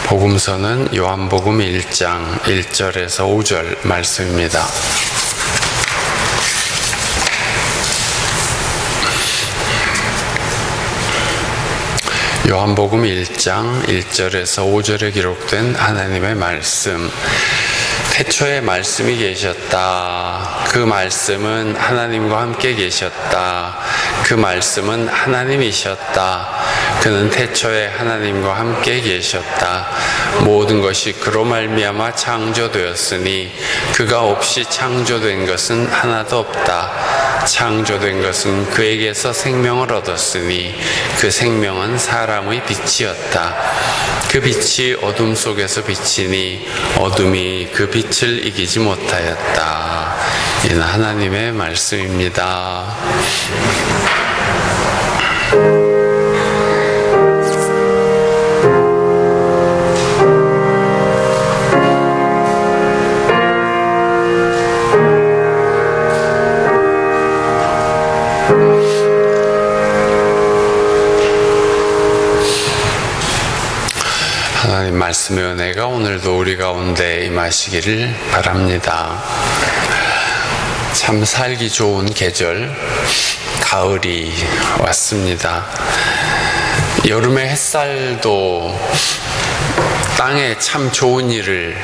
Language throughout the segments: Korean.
복음서는 요한복음 1장 1절에서 5절 말씀입니다. 요한복음 1장 1절에서 5절에 기록된 하나님의 말씀. 태초에 말씀이 계셨다. 그 말씀은 하나님과 함께 계셨다. 그 말씀은 하나님이셨다. 그는 태초에 하나님과 함께 계셨다. 모든 것이 그로 말미암아 창조되었으니 그가 없이 창조된 것은 하나도 없다. 창조된 것은 그에게서 생명을 얻었으니 그 생명은 사람의 빛이었다. 그 빛이 어둠 속에서 비치니 어둠이 그 빛을 이기지 못하였다. 이는 하나님의 말씀입니다. 하나님 말씀의 은혜가 오늘도 우리 가운데 임하시기를 바랍니다. 참 살기 좋은 계절, 가을이 왔습니다. 여름의 햇살도 땅에 참 좋은 일을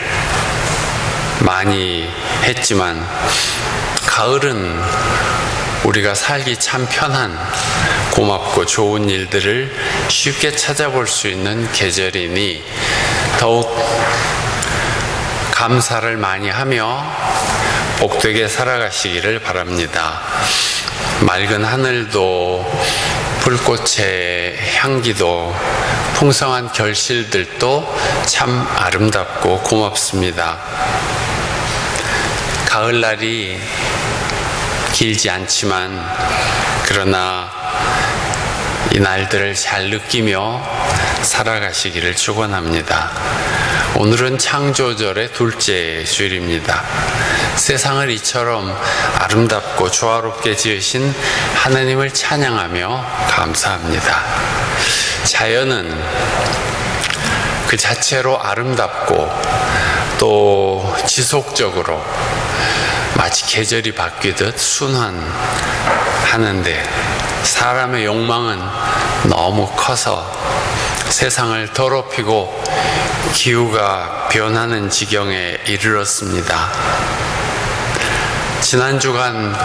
많이 했지만 가을은 우리가 살기 참 편한, 고맙고 좋은 일들을 쉽게 찾아볼 수 있는 계절이니 더욱 감사를 많이 하며 복되게 살아가시기를 바랍니다. 맑은 하늘도, 불꽃의 향기도, 풍성한 결실들도 참 아름답고 고맙습니다. 가을날이 길지 않지만 그러나 이 날들을 잘 느끼며 살아가시기를 축원합니다. 오늘은 창조절의 둘째 주일입니다. 세상을 이처럼 아름답고 조화롭게 지으신 하나님을 찬양하며 감사합니다. 자연은 그 자체로 아름답고 또 지속적으로 마치 계절이 바뀌듯 순환하는데 사람의 욕망은 너무 커서 세상을 더럽히고 기후가 변하는 지경에 이르렀습니다. 지난 주간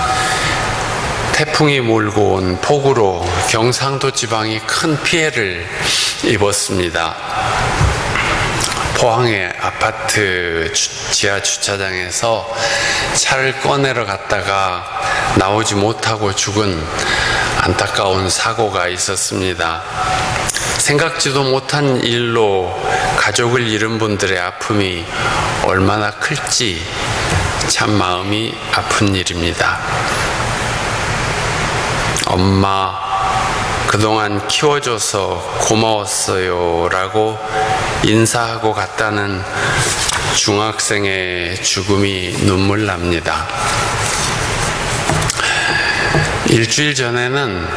태풍이 몰고 온 폭우로 경상도 지방이 큰 피해를 입었습니다. 포항의 아파트 지하 주차장에서 차를 꺼내러 갔다가 나오지 못하고 죽은 안타까운 사고가 있었습니다. 생각지도 못한 일로 가족을 잃은 분들의 아픔이 얼마나 클지 참 마음이 아픈 일입니다. 엄마, 그동안 키워줘서 고마웠어요 라고 인사하고 갔다는 중학생의 죽음이 눈물 납니다. 일주일 전에는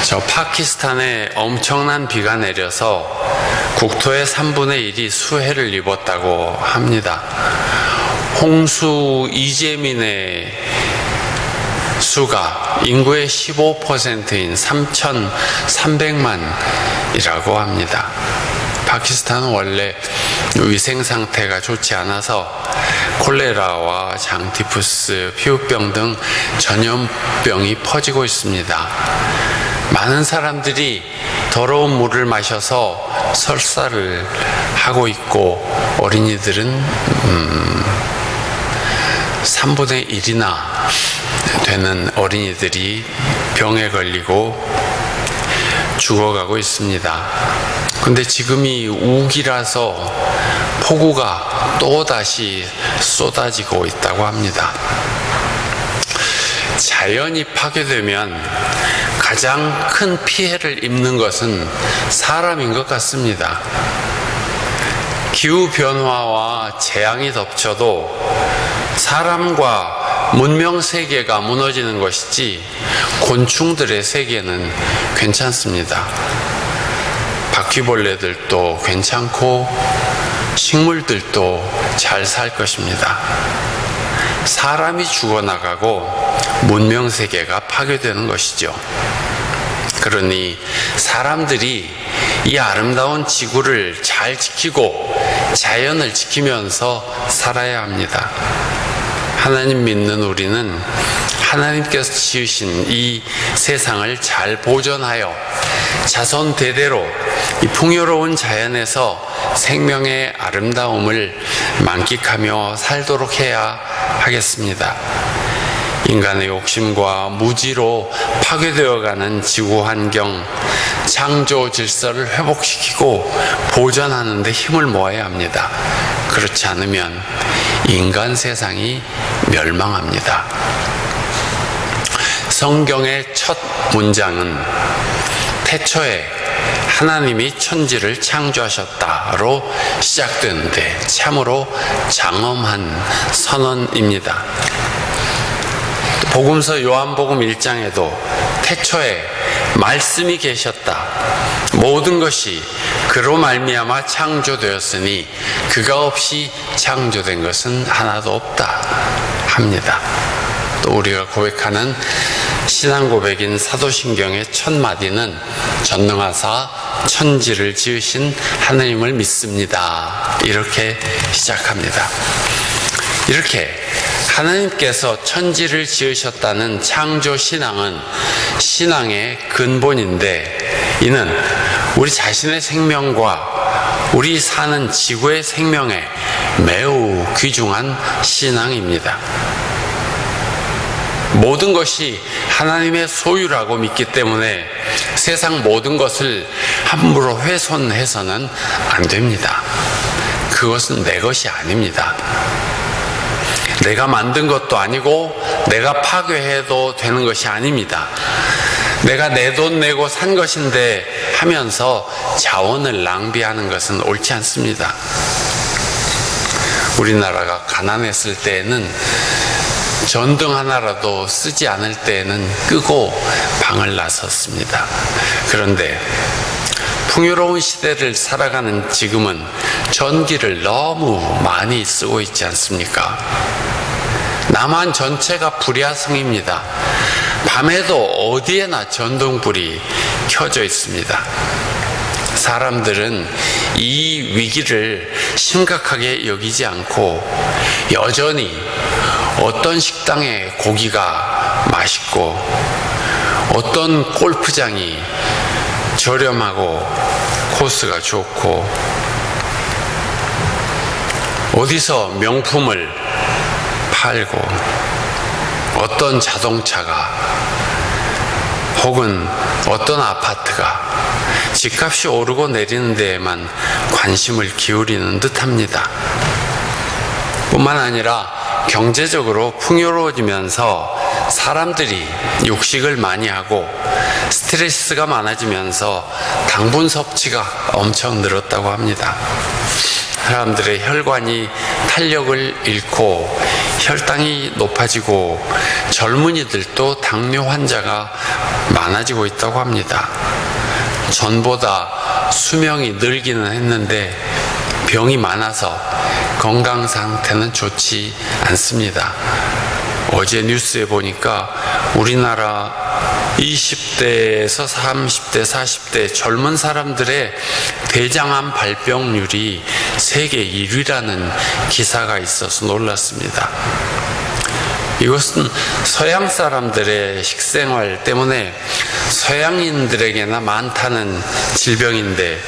저 파키스탄에 엄청난 비가 내려서 국토의 3분의 1이 수해를 입었다고 합니다. 홍수 이재민의 수가 인구의 15%인 3,300만이라고 합니다. 파키스탄은 원래 위생 상태가 좋지 않아서 콜레라와 장티푸스, 피부병 등 전염병이 퍼지고 있습니다. 많은 사람들이 더러운 물을 마셔서 설사를 하고 있고 어린이들은 3분의 1이나 되는 어린이들이 병에 걸리고 죽어가고 있습니다. 근데 지금이 우기라서 폭우가 또다시 쏟아지고 있다고 합니다. 자연이 파괴되면 가장 큰 피해를 입는 것은 사람인 것 같습니다. 기후변화와 재앙이 덮쳐도 사람과 문명 세계가 무너지는 것이지 곤충들의 세계는 괜찮습니다. 바퀴벌레들도 괜찮고 식물들도 잘 살 것입니다. 사람이 죽어나가고 문명세계가 파괴되는 것이죠. 그러니 사람들이 이 아름다운 지구를 잘 지키고 자연을 지키면서 살아야 합니다. 하나님 믿는 우리는 하나님께서 지으신 이 세상을 잘 보존하여 자손 대대로 이 풍요로운 자연에서 생명의 아름다움을 만끽하며 살도록 해야 하겠습니다. 인간의 욕심과 무지로 파괴되어가는 지구 환경, 창조 질서를 회복시키고 보존하는 데 힘을 모아야 합니다. 그렇지 않으면 인간 세상이 멸망합니다. 성경의 첫 문장은 태초에 하나님이 천지를 창조하셨다로 시작되는데 참으로 장엄한 선언입니다. 복음서 요한복음 1장에도 태초에 말씀이 계셨다. 모든 것이 그로 말미암아 창조되었으니 그가 없이 창조된 것은 하나도 없다 합니다. 또 우리가 고백하는 신앙 고백인 사도신경의 첫 마디는 전능하사 천지를 지으신 하나님을 믿습니다. 이렇게 시작합니다. 이렇게 하나님께서 천지를 지으셨다는 창조 신앙은 신앙의 근본인데, 이는 우리 자신의 생명과 우리 사는 지구의 생명에 매우 귀중한 신앙입니다. 모든 것이 하나님의 소유라고 믿기 때문에 세상 모든 것을 함부로 훼손해서는 안 됩니다. 그것은 내 것이 아닙니다. 내가 만든 것도 아니고 내가 파괴해도 되는 것이 아닙니다. 내가 내 돈 내고 산 것인데 하면서 자원을 낭비하는 것은 옳지 않습니다. 우리나라가 가난했을 때에는 전등 하나라도 쓰지 않을 때에는 끄고 방을 나섰습니다. 그런데 풍요로운 시대를 살아가는 지금은 전기를 너무 많이 쓰고 있지 않습니까? 남한 전체가 불야성입니다. 밤에도 어디에나 전등불이 켜져 있습니다. 사람들은 이 위기를 심각하게 여기지 않고 여전히 어떤 식당의 고기가 맛있고 어떤 골프장이 저렴하고 코스가 좋고 어디서 명품을 팔고 어떤 자동차가 혹은 어떤 아파트가 집값이 오르고 내리는 데에만 관심을 기울이는 듯합니다. 뿐만 아니라 경제적으로 풍요로워지면서 사람들이 육식을 많이 하고 스트레스가 많아지면서 당분 섭취가 엄청 늘었다고 합니다. 사람들의 혈관이 탄력을 잃고 혈당이 높아지고 젊은이들도 당뇨 환자가 많아지고 있다고 합니다. 전보다 수명이 늘기는 했는데 병이 많아서 건강 상태는 좋지 않습니다. 어제 뉴스에 보니까 우리나라 20대에서 30대, 40대 젊은 사람들의 대장암 발병률이 세계 1위라는 기사가 있어서 놀랐습니다. 이것은 서양 사람들의 식생활 때문에 서양인들에게나 많다는 질병인데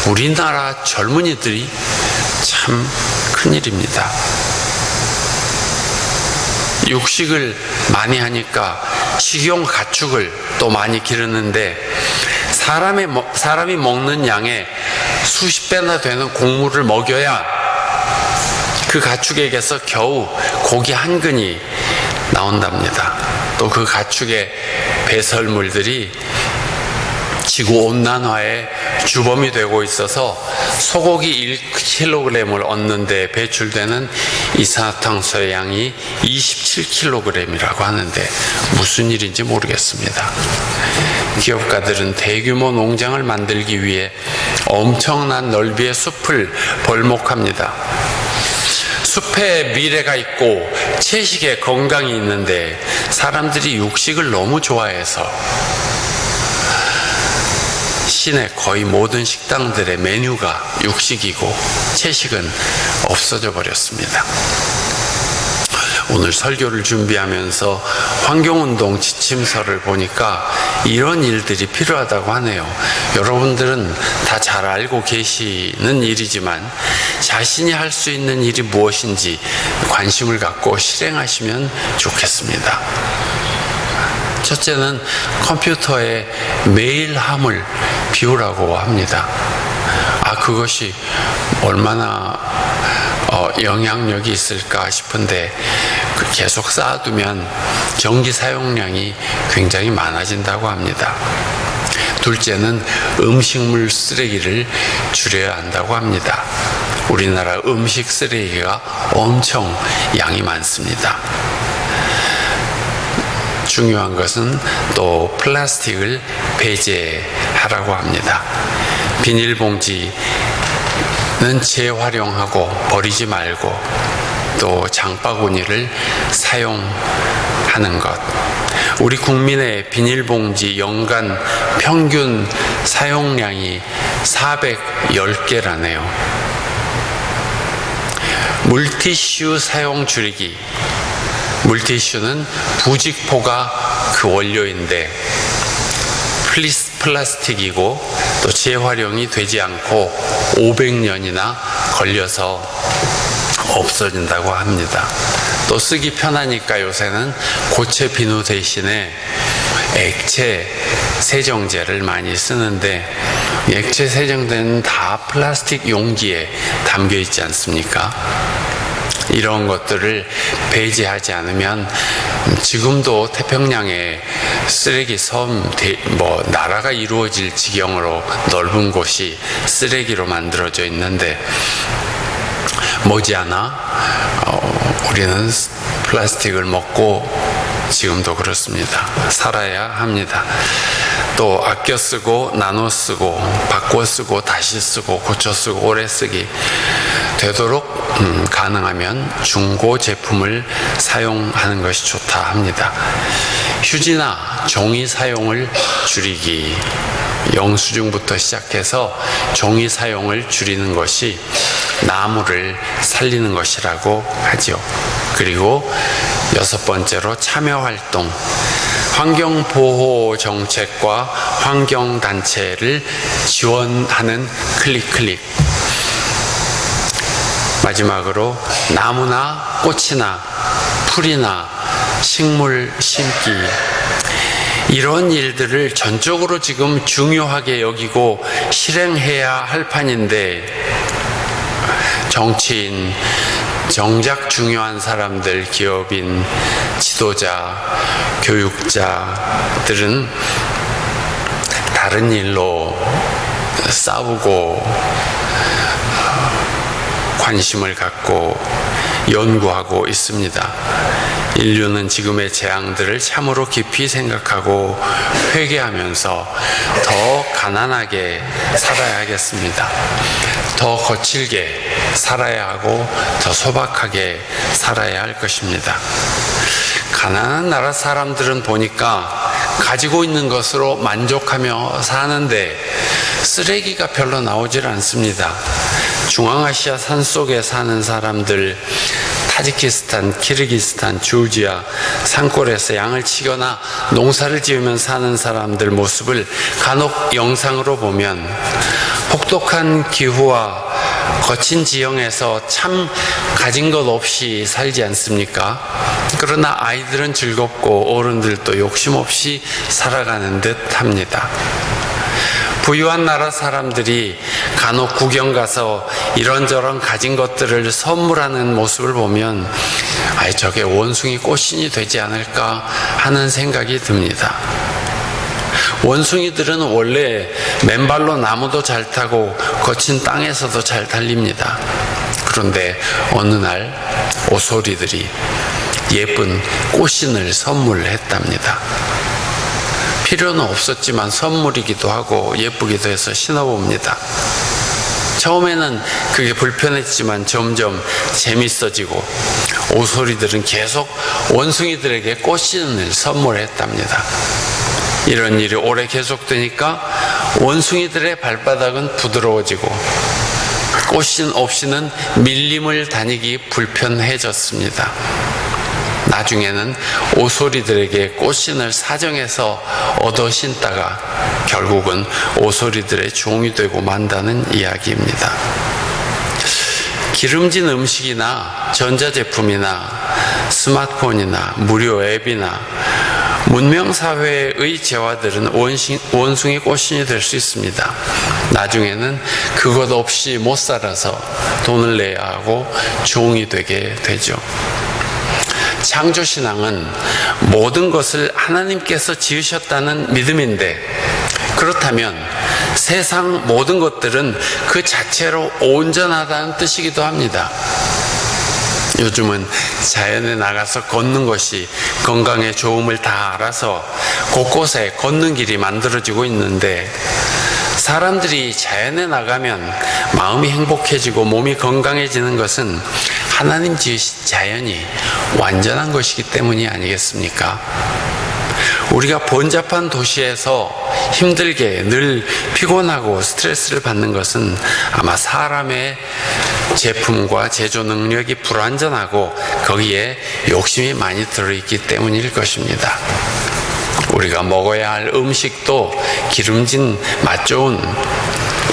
우리나라 젊은이들이 참 큰일입니다. 육식을 많이 하니까 식용 가축을 또 많이 기르는데 사람이 먹는 양의 수십 배나 되는 곡물을 먹여야 그 가축에게서 겨우 고기 한 근이 나온답니다. 또 그 가축의 배설물들이 지구온난화의 주범이 되고 있어서 소고기 1kg을 얻는데 배출되는 이산화탄소의 양이 27kg이라고 하는데 무슨 일인지 모르겠습니다. 기업가들은 대규모 농장을 만들기 위해 엄청난 넓이의 숲을 벌목합니다. 숲에 미래가 있고 채식에 건강이 있는데 사람들이 육식을 너무 좋아해서 시내 거의 모든 식당들의 메뉴가 육식이고 채식은 없어져 버렸습니다. 오늘 설교를 준비하면서 환경운동 지침서를 보니까 이런 일들이 필요하다고 하네요. 여러분들은 다 잘 알고 계시는 일이지만 자신이 할 수 있는 일이 무엇인지 관심을 갖고 실행하시면 좋겠습니다. 첫째는 컴퓨터의 메일함을 비우라고 합니다. 그것이 얼마나 영향력이 있을까 싶은데 계속 쌓아두면 전기 사용량이 굉장히 많아진다고 합니다. 둘째는 음식물 쓰레기를 줄여야 한다고 합니다. 우리나라 음식 쓰레기가 엄청 양이 많습니다. 중요한 것은 또 플라스틱을 배제하라고 합니다. 비닐봉지는 재활용하고 버리지 말고 또 장바구니를 사용하는 것. 우리 국민의 비닐봉지 연간 평균 사용량이 410개라네요. 물티슈 사용 줄이기. 물티슈는 부직포가 그 원료인데 플라스틱이고 또 재활용이 되지 않고 500년이나 걸려서 없어진다고 합니다. 또 쓰기 편하니까 요새는 고체 비누 대신에 액체 세정제를 많이 쓰는데 액체 세정제는 다 플라스틱 용기에 담겨 있지 않습니까? 이런 것들을 배제하지 않으면 지금도 태평양에 쓰레기 섬, 나라가 이루어질 지경으로 넓은 곳이 쓰레기로 만들어져 있는데 머지않아 우리는 플라스틱을 먹고 지금도 그렇습니다. 살아야 합니다. 또 아껴 쓰고 나눠 쓰고 바꿔 쓰고 다시 쓰고 고쳐 쓰고 오래 쓰기 되도록 가능하면 중고 제품을 사용하는 것이 좋다 합니다. 휴지나 종이 사용을 줄이기. 영수증부터 시작해서 종이 사용을 줄이는 것이 나무를 살리는 것이라고 하죠. 그리고 6번째로 참여활동. 환경보호 정책과 환경단체를 지원하는 클릭. 마지막으로 나무나 꽃이나 풀이나 식물 심기. 이런 일들을 전적으로 지금 중요하게 여기고 실행해야 할 판인데 정치인, 정작 중요한 사람들, 기업인, 지도자, 교육자들은 다른 일로 싸우고 관심을 갖고 연구하고 있습니다. 인류는 지금의 재앙들을 참으로 깊이 생각하고 회개하면서 더 가난하게 살아야겠습니다. 더 거칠게 살아야 하고 더 소박하게 살아야 할 것입니다. 가난한 나라 사람들은 보니까 가지고 있는 것으로 만족하며 사는데 쓰레기가 별로 나오질 않습니다. 중앙아시아 산속에 사는 사람들, 타지키스탄, 키르기스탄, 조지아 산골에서 양을 치거나 농사를 지으며 사는 사람들 모습을 간혹 영상으로 보면 혹독한 기후와 거친 지형에서 참 가진 것 없이 살지 않습니까? 그러나 아이들은 즐겁고 어른들도 욕심 없이 살아가는 듯 합니다. 부유한 나라 사람들이 간혹 구경 가서 이런저런 가진 것들을 선물하는 모습을 보면 저게 원숭이 꽃신이 되지 않을까 하는 생각이 듭니다. 원숭이들은 원래 맨발로 나무도 잘 타고 거친 땅에서도 잘 달립니다. 그런데 어느 날 오소리들이 예쁜 꽃신을 선물했답니다. 필요는 없었지만 선물이기도 하고 예쁘기도 해서 신어봅니다. 처음에는 그게 불편했지만 점점 재밌어지고 오소리들은 계속 원숭이들에게 꽃신을 선물했답니다. 이런 일이 오래 계속되니까 원숭이들의 발바닥은 부드러워지고 꽃신 없이는 밀림을 다니기 불편해졌습니다. 나중에는 오소리들에게 꽃신을 사정해서 얻어 신다가 결국은 오소리들의 종이 되고 만다는 이야기입니다. 기름진 음식이나 전자제품이나 스마트폰이나 무료 앱이나 문명사회의 재화들은 원숭이 꽃신이 될 수 있습니다. 나중에는 그것 없이 못 살아서 돈을 내야 하고 종이 되게 되죠. 창조신앙은 모든 것을 하나님께서 지으셨다는 믿음인데, 그렇다면 세상 모든 것들은 그 자체로 온전하다는 뜻이기도 합니다. 요즘은 자연에 나가서 걷는 것이 건강에 좋음을 다 알아서 곳곳에 걷는 길이 만들어지고 있는데, 사람들이 자연에 나가면 마음이 행복해지고 몸이 건강해지는 것은 하나님 지으신 자연이 완전한 것이기 때문이 아니겠습니까? 우리가 번잡한 도시에서 힘들게 늘 피곤하고 스트레스를 받는 것은 아마 사람의 제품과 제조 능력이 불완전하고 거기에 욕심이 많이 들어있기 때문일 것입니다. 우리가 먹어야 할 음식도 기름진 맛 좋은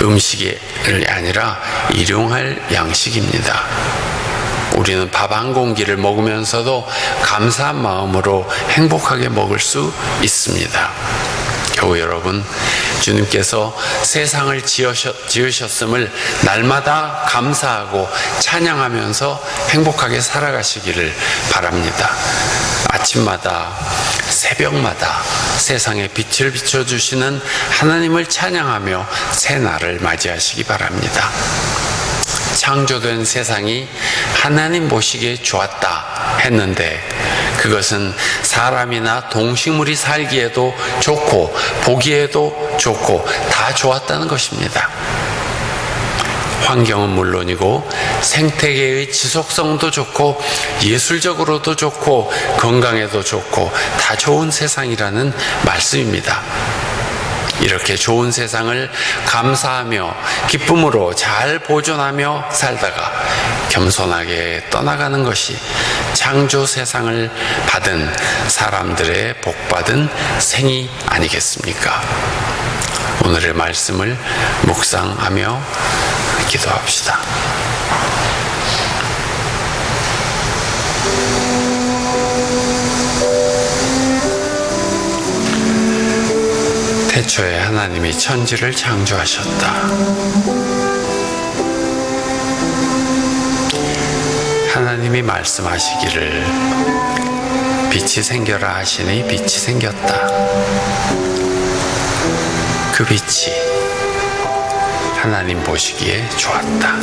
음식이 아니라 일용할 양식입니다. 우리는 밥 한 공기를 먹으면서도 감사한 마음으로 행복하게 먹을 수 있습니다. 교우 여러분, 주님께서 세상을 지으셨음을 날마다 감사하고 찬양하면서 행복하게 살아가시기를 바랍니다. 아침마다 새벽마다 세상에 빛을 비춰주시는 하나님을 찬양하며 새 날을 맞이하시기 바랍니다. 창조된 세상이 하나님 보시기에 좋았다 했는데 그것은 사람이나 동식물이 살기에도 좋고 보기에도 좋고 다 좋았다는 것입니다. 환경은 물론이고 생태계의 지속성도 좋고 예술적으로도 좋고 건강에도 좋고 다 좋은 세상이라는 말씀입니다. 이렇게 좋은 세상을 감사하며 기쁨으로 잘 보존하며 살다가 겸손하게 떠나가는 것이 창조 세상을 받은 사람들의 복받은 생이 아니겠습니까? 오늘의 말씀을 묵상하며 기도합시다. 태초에 하나님이 천지를 창조하셨다. 하나님이 말씀하시기를 빛이 생겨라 하시니 빛이 생겼다. 그 빛이 하나님 보시기에 좋았다.